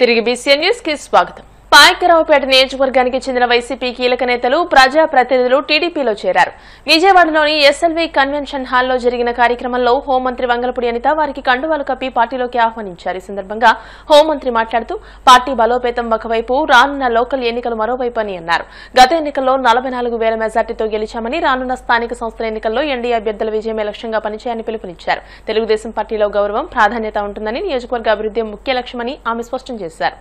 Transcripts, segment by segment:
తిరిగి BCN news కి స్వాగతం. పాయకరావుపేట నియోజకవర్గానికి చెందిన వైసీపీ కీలక నేతలు, ప్రజా ప్రతినిధులు టీడీపీలో చేరారు. విజయవాడలోని ఎస్ఎల్వీ కన్వెన్షన్ హాల్లో జరిగిన కార్యక్రమంలో హోంమంత్రి వంగలపూడి అనిత వారికి కండువాలు కప్పి పార్టీలోకి ఆహ్వానించారు. ఈ సందర్భంగా హోంమంత్రి మాట్లాడుతూ పార్టీ బలోపేతం ఒకవైపు, రానున్న లోకల్ ఎన్నికలు మరోవైపు అని అన్నారు. గత ఎన్నికల్లో 44,000 మెజార్టీతో గెలిచామని, రానున్న స్థానిక సంస్థల ఎన్నికల్లో ఎన్డీఏ అభ్యర్థుల విజయమే లక్ష్యంగా పనిచేయాలని పిలుపునిచ్చారు. తెలుగుదేశం పార్టీలో గౌరవం, ప్రాధాన్యత ఉంటుందని, నియోజకవర్గ అభివృద్ధి ముఖ్య లక్ష్యమని ఆమె స్పష్టం చేశారు.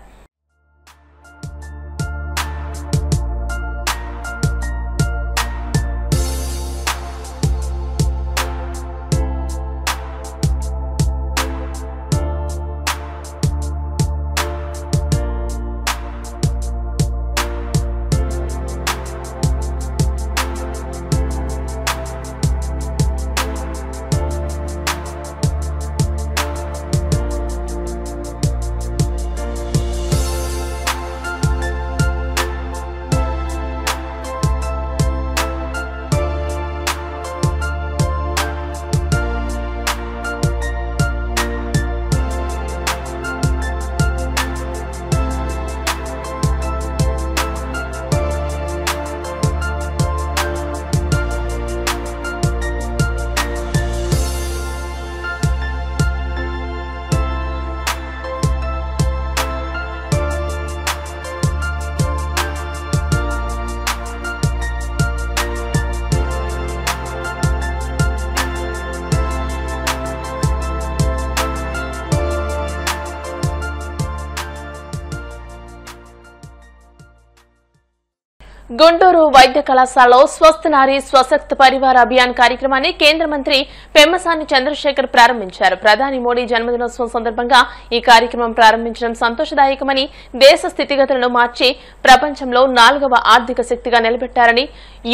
గుంటూరు వైద్య కళాశాలలో స్వస్థ నారీ స్వశక్త పరివార అభియాన్ కార్యక్రమాన్ని కేంద్ర మంత్రి పెమ్మసాని చంద్రశేఖర్ ప్రారంభించారు. ప్రధాని మోడీ జన్మదినోత్సవం సందర్భంగా ఈ కార్యక్రమం ప్రారంభించడం సంతోషదాయకమని, దేశ స్థితిగతులను మార్చి ప్రపంచంలో 4వ ఆర్థిక శక్తిగా నిలబెట్టారని,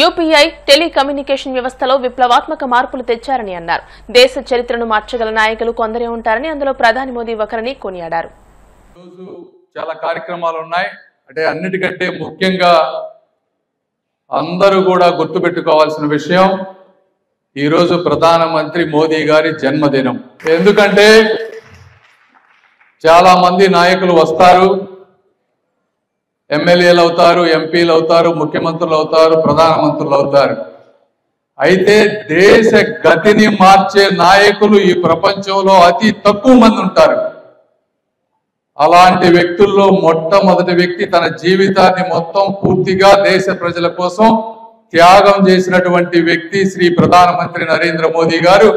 యూపీఐ టెలికమ్యూనికేషన్ వ్యవస్థలో విప్లవాత్మక మార్పులు తెచ్చారని అన్నారు. దేశ చరిత్రను మార్చగల నాయకులు కొందరే ఉంటారని, అందులో ప్రధాని మోదీ ఒకరని కొనియాడారు. చాలా కార్యక్రమాలు ఉన్నాయి. అంటే అన్నిటికంటే ముఖ్యంగా అందరూ కూడా గుర్తుపెట్టుకోవాల్సిన విషయం, ఈరోజు ప్రధానమంత్రి మోదీ గారి జన్మదినం. ఎందుకంటే చాలా మంది నాయకులు వస్తారు, ఎమ్మెల్యేలు అవుతారు, ఎంపీలు అవుతారు, ముఖ్యమంత్రులు అవుతారు, ప్రధానమంత్రులు అవుతారు. అయితే దేశ గతిని మార్చే నాయకులు ఈ ప్రపంచంలో అతి తక్కువ మంది ఉంటారు. అలాంటి వ్యక్తుల్లో మొట్టమొదటి వ్యక్తి తన జీవితాన్ని మొత్తం పూర్తిగా దేశ ప్రజల కోసం త్యాగం చేసినటువంటి వ్యక్తి శ్రీ ప్రధానమంత్రి నరేంద్ర మోదీ గారు.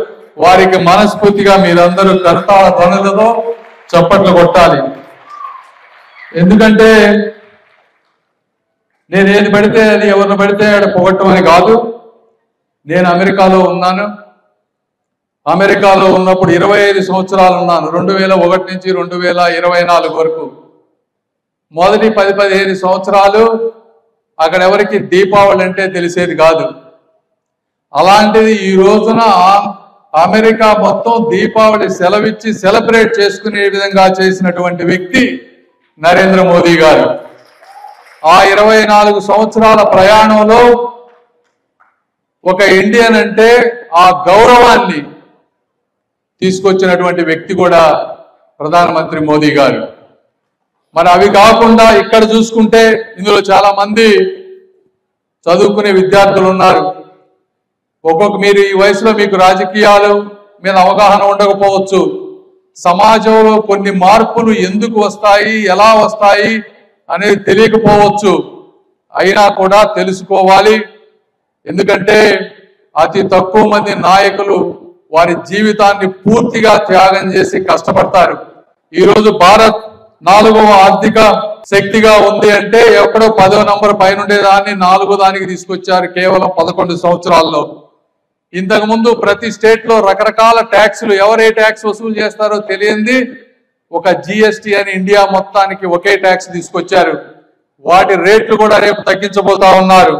వారికి మనస్ఫూర్తిగా మీరందరూ కర్తాళ ధ్వనులతో చప్పట్లు కొట్టాలి. ఎందుకంటే నేను ఏది పడితే అది, ఎవరిని పడితే అది పొగట్టం అని కాదు. నేను అమెరికాలో ఉన్నాను. అమెరికాలో ఉన్నప్పుడు 25 సంవత్సరాలు ఉన్నాను, 2001 నుంచి 2024 వరకు. మొదటి 10-15 సంవత్సరాలు అక్కడ ఎవరికి దీపావళి అంటే తెలిసేది కాదు. అలాంటిది ఈ రోజున అమెరికా మొత్తం దీపావళి సెలవిచ్చి సెలబ్రేట్ చేసుకునే విధంగా చేసినటువంటి వ్యక్తి నరేంద్ర మోదీ గారు. ఆ 24 సంవత్సరాల ప్రయాణంలో ఒక ఇండియన్ అంటే ఆ గౌరవాన్ని తీసుకొచ్చినటువంటి వ్యక్తి కూడా ప్రధానమంత్రి మోదీ గారు. మరి అవి కాకుండా ఇక్కడ చూసుకుంటే ఇందులో చాలా మంది చదువుకునే విద్యార్థులు ఉన్నారు. మీరు ఈ వయసులో మీకు రాజకీయాలు మీద అవగాహన ఉండకపోవచ్చు. సమాజంలో కొన్ని మార్పులు ఎందుకు వస్తాయి, ఎలా వస్తాయి అనేది తెలియకపోవచ్చు. అయినా కూడా తెలుసుకోవాలి. ఎందుకంటే అతి తక్కువ మంది నాయకులు వారి జీవితాన్ని పూర్తిగా త్యాగం చేసి కష్టపడతారు. ఈరోజు భారత్ 4వ ఆర్థిక శక్తిగా ఉంది అంటే ఎక్కడో 10వ నంబర్ పైన ఉండేదాన్ని 4వ దానికి తీసుకొచ్చారు కేవలం 11 సంవత్సరాల్లో. ఇంతకుముందు ప్రతి స్టేట్ లో రకరకాల ట్యాక్సులు, ఎవరే ట్యాక్స్ వసూలు చేస్తారో తెలియంది ఒక జిఎస్టీ అని ఇండియా మొత్తానికి ఒకే ట్యాక్స్ తీసుకొచ్చారు. వాటి రేట్లు కూడా రేపు తగ్గించబోతా ఉన్నారు.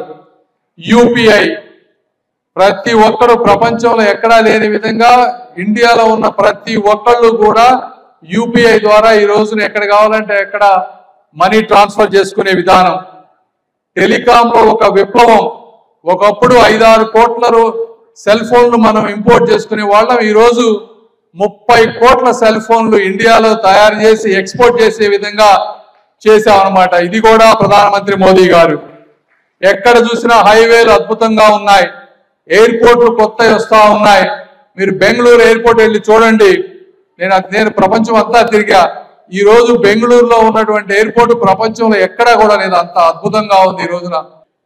యూపీఐ ప్రతి ఒక్కరు ప్రపంచంలో ఎక్కడా లేని విధంగా ఇండియాలో ఉన్న ప్రతి ఒక్కళ్ళు కూడా యూపీఐ ద్వారా ఈ రోజున ఎక్కడ కావాలంటే ఎక్కడ మనీ ట్రాన్స్ఫర్ చేసుకునే విధానం. టెలికాంలో ఒక విప్లవం. ఒకప్పుడు 5-6 కోట్ల సెల్ ఫోన్లు మనం ఇంపోర్ట్ చేసుకునే వాళ్ళం. ఈరోజు 30 కోట్ల సెల్ ఫోన్లు ఇండియాలో తయారు చేసి ఎక్స్పోర్ట్ చేసే విధంగా చేశామన్నమాట. ఇది కూడా ప్రధానమంత్రి మోదీ గారు. ఎక్కడ చూసినా హైవేలు అద్భుతంగా ఉన్నాయి, ఎయిర్పోర్ట్లు కొత్తవి వస్తా ఉన్నాయి. మీరు బెంగళూరు ఎయిర్పోర్ట్ వెళ్ళి చూడండి. నేను ప్రపంచం అంతా తిరిగా. ఈ రోజు బెంగళూరులో ఉన్నటువంటి ఎయిర్పోర్ట్ ప్రపంచంలో ఎక్కడా కూడా లేదు, అంత అద్భుతంగా ఉంది ఈ రోజున.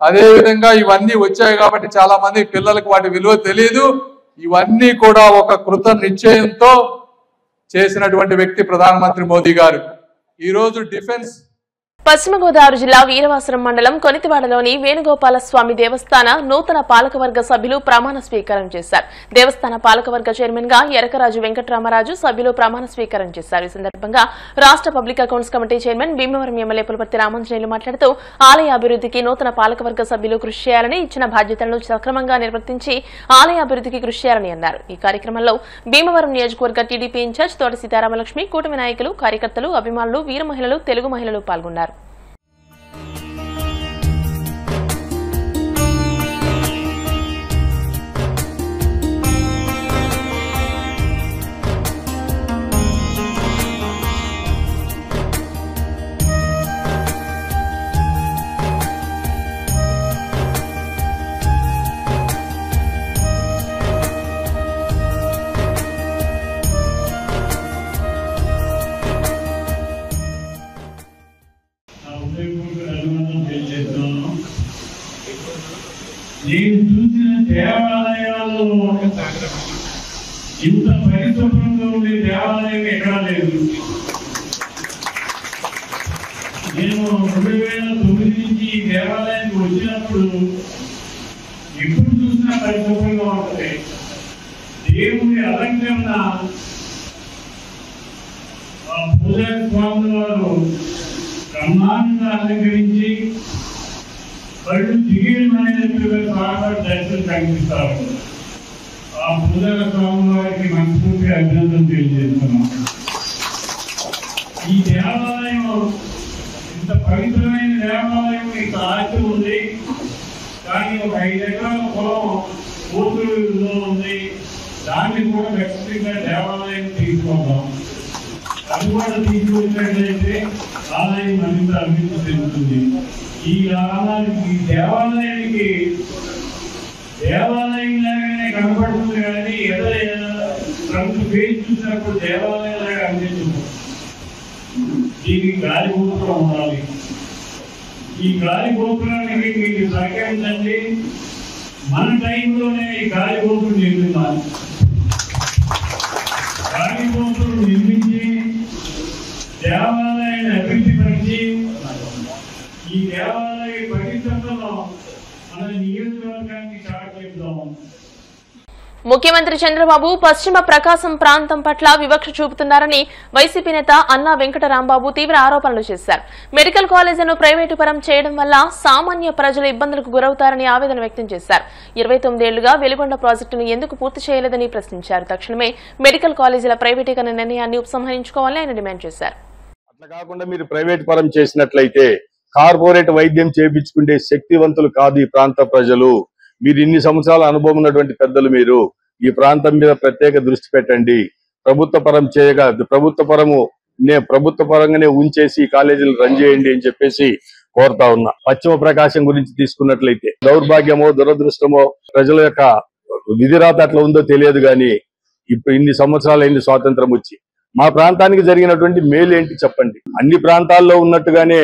అదే విధంగా ఇవన్నీ వచ్చాయి కాబట్టి చాలా మంది పిల్లలకు వాటి విలువ తెలియదు. ఇవన్నీ కూడా ఒక కృత నిశ్చయంతో చేసినటువంటి వ్యక్తి ప్రధానమంత్రి మోదీ గారు. ఈ రోజు డిఫెన్స్ పశ్చిమ గోదావరి జిల్లా వీరవాసరం మండలం కొనితివాడలోని వేణుగోపాల స్వామి దేవస్థాన నూతన పాలకవర్గ సభ్యులు ప్రమాణ స్వీకారం చేశారు. దేవస్థాన పాలకవర్గ చైర్మన్ గా ఎరకరాజు వెంకటరామరాజు సభ్యులు ప్రమాణ స్వీకారం చేశారు. ఈ సందర్భంగా రాష్ట్ర public accounts committee chairman Bhimavaram MLA Pulaparthi Ramanjaneyulu మాట్లాడుతూ ఆలయ అభివృద్ధికి నూతన పాలకవర్గ సభ్యులు కృషి చేయాలని, ఇచ్చిన బాధ్యతలను సక్రమంగా నిర్వర్తించి ఆలయ అభివృద్ధికి కృషి చేయాలని అన్నారు. ఈ కార్యక్రమంలో భీమవరం నియోజకవర్గ టీడీపీ ఇన్ఛార్జ్ తోట సీతారామలక్ష్మి, కూటమి నాయకులు, కార్యకర్తలు, అభిమానులు, వీర మహిళలు, తెలుగు మహిళలు పాల్గొన్నారు. నేను చూసిన దేవాలయాల్లో ఇంత పరిశుభ్రంగా ఉండే దేవాలయం ఎక్కడా లేదు. నేను 2009 నుంచి ఈ దేవాలయానికి వచ్చినప్పుడు ఎప్పుడు చూసినా పరిశుభ్రంగా ఉంటుంది. దేవుని అలంకరణ పూజారి స్వాముల వారు బ్రహ్మాండంగా అలంకరించి వాళ్ళు దిగినట్టుగా స్వామివారి దర్శనం కనిపిస్తారు. ఆ పూజారి స్వామి వారికి మనస్ఫూర్తిగా అభినందన తెలియజేస్తున్నాం. ఈ దేవాలయం ఇంత పవిత్రమైన దేవాలయం ఇంత ఆస్తి ఉంది, కానీ ఒక 5 ఎకరాల పొలం ఊపిరిలో ఉంది. దాన్ని కూడా వ్యక్తిగతంగా దేవాలయం తీసుకుందాం. అది కూడా తీసుకొచ్చినట్లయితే ఆలయం మరింత అభివృద్ధి చెందుతుంది. ఈ దేవాలయానికి దేవాలయం లాగానే కనపడుతుంది, కానీ ఏదైనా ఫ్రంట్ పేజ్ చూసినప్పుడు దేవాలయం లాగా అనిపిస్తుంది. దీనికి గాలి గోపురం ఉండాలి. ఈ గాలి గోపురానికి మీరు సహకరించండి. మన టైంలోనే ఈ గాలి గోపురం నిర్మించాలి. గాలి గోపురం నిర్మించి దేవాలయాన్ని అభివృద్ధి పరిచి ఈ దేవాలయ పవిత్రతలో మన నియోజకవర్గాన్ని చాటుదాం. ముఖ్యమంత్రి చంద్రబాబు పశ్చిమ ప్రకాశం ప్రాంతం పట్ల వివక్ష చూపుతున్నారని వైసీపీ నేత అన్నా వెంకటరాంబాబు తీవ్ర ఆరోపణలు చేశారు. మెడికల్ కాలేజీను ప్రైవేటు పరం చేయడం వల్ల సామాన్య ప్రజలు ఇబ్బందులకు గురవుతారని ఆవేదన వ్యక్తం చేశారు. 29 ఏళ్లుగా వెలుగొండ ప్రాజెక్టును ఎందుకు పూర్తి చేయలేదని ప్రశ్నించారు. తక్షణమే మెడికల్ కాలేజీల ప్రైవేటీకరణ నిర్ణయాన్ని ఉపసంహరించుకోవాలని ఆయన డిమాండ్ చేశారు. అట్లా కాకుండా మీరు ప్రైవేట్ పరం చేసినట్లయితే కార్పొరేట్ వైద్యం చేయించుకునే శక్తివంతులు కాదు ఈ ప్రాంత ప్రజలు. మీరు ఇన్ని సంవత్సరాల అనుభవం ఉన్నటువంటి పెద్దలు, మీరు ఈ ప్రాంతం మీద ప్రత్యేక దృష్టి పెట్టండి. ప్రభుత్వ పరంగానే ఉంచేసి కాలేజీలు రన్ చేయండి అని చెప్పేసి కోరుతా ఉన్నా. పశ్చిమ ప్రకాశం గురించి తీసుకున్నట్లయితే దౌర్భాగ్యమో దురదృష్టమో ప్రజల యొక్క విధిరాత అట్లా ఉందో తెలియదు, కానీ ఇప్పుడు ఇన్ని సంవత్సరాలైంది స్వాతంత్రం వచ్చి. మా ప్రాంతానికి జరిగినటువంటి మేలు ఏంటి చెప్పండి. అన్ని ప్రాంతాల్లో ఉన్నట్టుగానే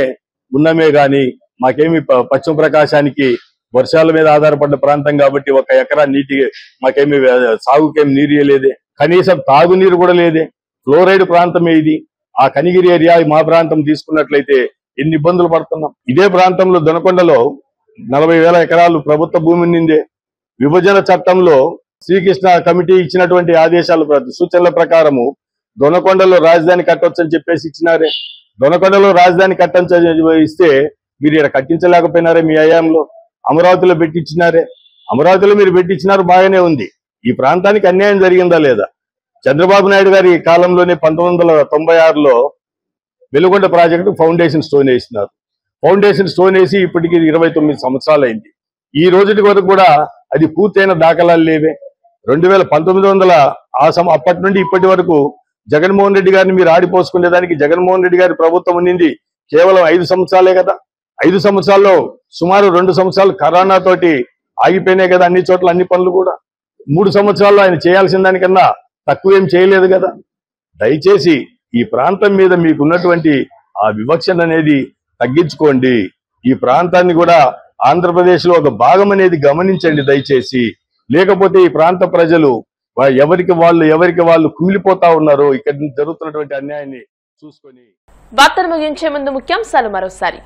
ఉన్నమే గాని మాకేమి పశ్చిమ ప్రకాశానికి వర్షాల మీద ఆధారపడ్డ ప్రాంతం కాబట్టి 1 ఎకరా నీటి మాకేమి సాగుకేమి నీరు లేదే, కనీసం తాగునీరు కూడా లేదే. ఫ్లోరైడ్ ప్రాంతమే ఇది. ఆ కనిగిరి ఏరియా మా ప్రాంతం తీసుకున్నట్లయితే ఎన్ని ఇబ్బందులు పడుతున్నాం. ఇదే ప్రాంతంలో దొనకొండలో 40,000 ఎకరాలు ప్రభుత్వ భూమి నిందే. విభజన చట్టంలో శ్రీకృష్ణ కమిటీ ఇచ్చినటువంటి ఆదేశాల సూచనల ప్రకారము దొనకొండలో రాజధాని కట్టొచ్చని చెప్పేసి ఇచ్చినారే. దొనకొండలో రాజధాని ఇస్తే మీరు ఇక్కడ కట్టించలేకపోయినారే మీ హయాంలో. అమరావతిలో పెట్టించినారే. అమరావతిలో మీరు పెట్టించినారు, బాగానే ఉంది. ఈ ప్రాంతానికి అన్యాయం జరిగిందా లేదా? చంద్రబాబు నాయుడు గారి కాలంలోనే 1996లో వెలుగొండ ప్రాజెక్టు ఫౌండేషన్ స్టోన్ వేసినారు. ఫౌండేషన్ స్టోన్ వేసి ఇప్పటికి 29 సంవత్సరాలు అయింది. ఈ రోజుటి వరకు కూడా అది పూర్తయిన దాఖలాలు లేవే. 1900 అప్పటి నుండి ఇప్పటి వరకు జగన్మోహన్ రెడ్డి గారిని మీరు ఆడిపోసుకునేదానికి జగన్మోహన్ రెడ్డి గారి ప్రభుత్వం ఉన్నింది కేవలం 5 సంవత్సరాలే కదా. 5 సంవత్సరాల్లో సుమారు 2 సంవత్సరాలు కరోనా తోటి ఆగిపోయినాయి కదా అన్ని చోట్ల అన్ని పనులు కూడా. 3 సంవత్సరాల్లో ఆయన చేయాల్సిన దానికన్నా తక్కువేం చేయలేదు కదా. దయచేసి ఈ ప్రాంతం మీద మీకున్నటువంటి ఆ వివక్షణ అనేది తగ్గించుకోండి. ఈ ప్రాంతాన్ని కూడా ఆంధ్రప్రదేశ్ లో ఒక భాగం అనేది గమనించండి దయచేసి. లేకపోతే ఈ ప్రాంత ప్రజలు ఎవరికి వాళ్ళు కుమిలిపోతా ఉన్నారు ఇక్కడ జరుగుతున్నటువంటి అన్యాయాన్ని చూసుకొని. వార్తలు ముగించే ముందు ముఖ్యాంశాలు మరోసారి.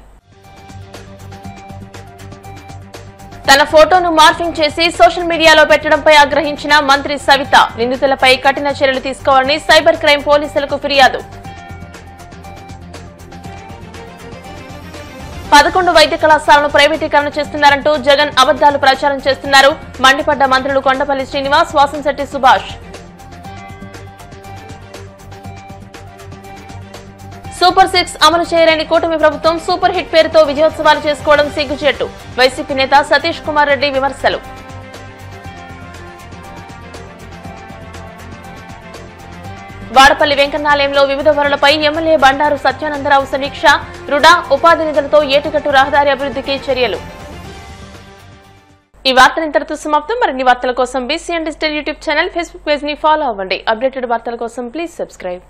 తన ఫోటోను మార్ఫింగ్ చేసి సోషల్ మీడియాలో పెట్టడంపై ఆగ్రహించిన మంత్రి సవిత. నిందితులపై కఠిన చర్యలు తీసుకోవాలని సైబర్ క్రైమ్ పోలీసులకు ఫిర్యాదు. 11 వైద్య కళాశాలను ప్రైవేటీకరణ చేస్తున్నారంటూ జగన్ అబద్దాలు ప్రచారం చేస్తున్నారు. మండిపడ్డ మంత్రులు కొండపల్లి శ్రీనివాస్, వాసంశెట్టి సుభాష్. సూపర్ 6 అమలు చేయలేని కూటమి ప్రభుత్వం సూపర్ హిట్ పేరుతో విజయోత్సవాలు చేసుకోవడం సిగ్గుచేటు. వైసీపీ నేత సతీష్ కుమార్ రెడ్డి విమర్శలు. వాడపల్లి వెంకన్నాలయంలో వివిధ వరులపై ఎమ్మెల్యే బండారు సత్యానందరావు సమీక్ష. రుడా ఉపాధి నిధులతో ఏటుగట్టు రహదారి అభివృద్ధికి చర్యలు. ఈ వార్తలు ఇంతటితో సమాప్తం. మరిన్ని వార్తల కోసం BCN digital YouTube channel, Facebook page ని ఫాలో అవ్వండి. అప్డేటెడ్ వార్తల కోసం ప్లీజ్ సబ్స్క్రైబ్.